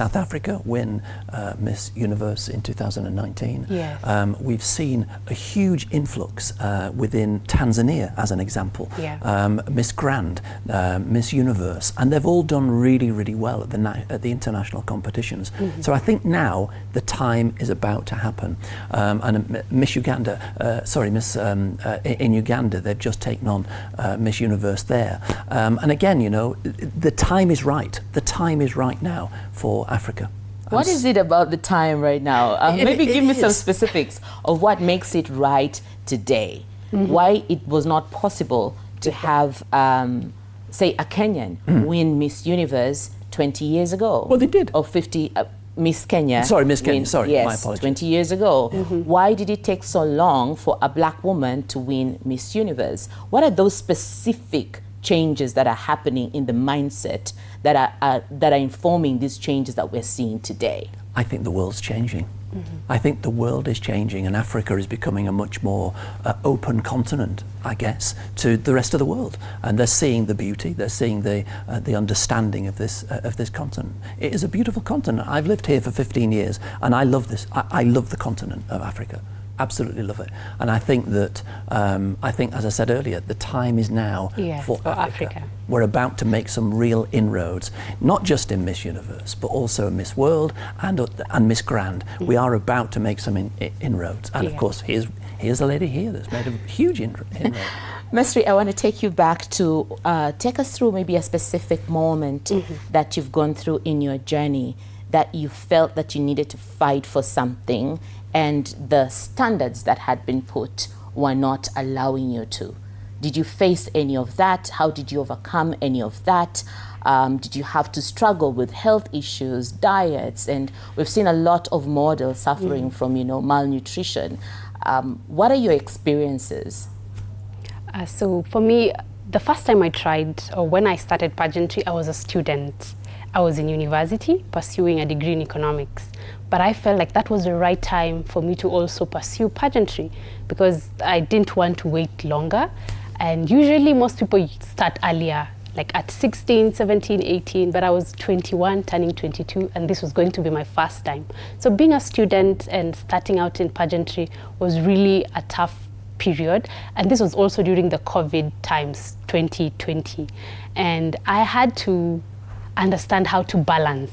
South Africa win Miss Universe in 2019. Yes. We've seen a huge influx within Tanzania, as an example. Yeah. Miss Grand, Miss Universe, and they've all done really, really well at the international competitions. Mm-hmm. So I think now the time is about to happen. And Miss Uganda, in Uganda, they've just taken on Miss Universe there. And again, you know, the time is right. The time is right now for Africa. What is it about the time right now? Maybe give me some specifics of what makes it right today. Mm-hmm. Why it was not possible to have, say, a Kenyan win Miss Universe 20 years ago. Well, they did. Or 50, Miss Kenya. Sorry, Miss Kenya, win, sorry, yes, my apologies. 20 years ago. Mm-hmm. Why did it take so long for a black woman to win Miss Universe? What are those specific changes that are happening in the mindset that are informing these changes that we're seeing today? I think the world's changing. Mm-hmm. I think the world is changing, and Africa is becoming a much more open continent, I guess, to the rest of the world. And they're seeing the beauty, they're seeing the understanding of this continent. It is a beautiful continent. I've lived here for 15 years, and I love this. I love the continent of Africa. Absolutely love it. And I think that, as I said earlier, the time is now for Africa. We're about to make some real inroads, not just in Miss Universe, but also in Miss World and Miss Grand. Mm-hmm. We are about to make some inroads. And of course, here's a lady here that's made a huge inroad. Mesri, I want to take you back to take us through maybe a specific moment that you've gone through in your journey that you felt that you needed to fight for something and the standards that had been put were not allowing you to. Did you face any of that? How did you overcome any of that? Did you have to struggle with health issues, diets? And we've seen a lot of models suffering from, malnutrition. What are your experiences? So for me, the first time I tried, or when I started pageantry, I was a student. I was in university pursuing a degree in economics. But I felt like that was the right time for me to also pursue pageantry because I didn't want to wait longer. And usually most people start earlier, like at 16, 17, 18, but I was 21, turning 22, and this was going to be my first time. So being a student and starting out in pageantry was really a tough period. And this was also during the COVID times, 2020. And I had to understand how to balance.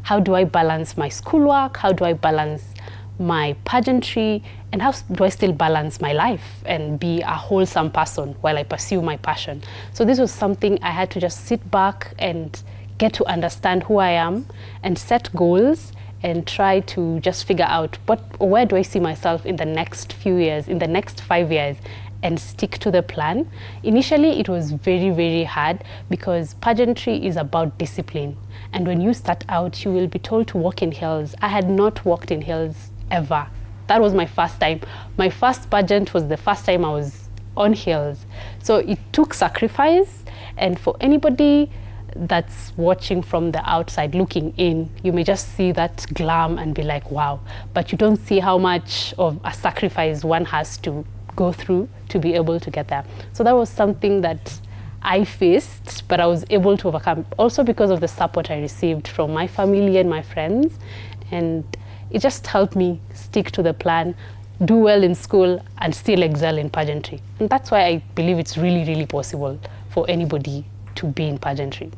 How do I balance my schoolwork? How do I balance my pageantry? And how do I still balance my life and be a wholesome person while I pursue my passion? So this was something I had to just sit back and get to understand who I am and set goals and try to just figure out where do I see myself in the next few years, in the next 5 years, and stick to the plan. Initially, it was very, very hard because pageantry is about discipline. And when you start out, you will be told to walk in heels. I had not walked in heels ever. That was my first time. My first pageant was the first time I was on heels. So it took sacrifice. And for anybody that's watching from the outside looking in, you may just see that glam and be like, wow. But you don't see how much of a sacrifice one has to go through to be able to get there. So that was something that I faced, but I was able to overcome, also because of the support I received from my family and my friends. And it just helped me stick to the plan, do well in school, and still excel in pageantry. And that's why I believe it's really, really possible for anybody to be in pageantry.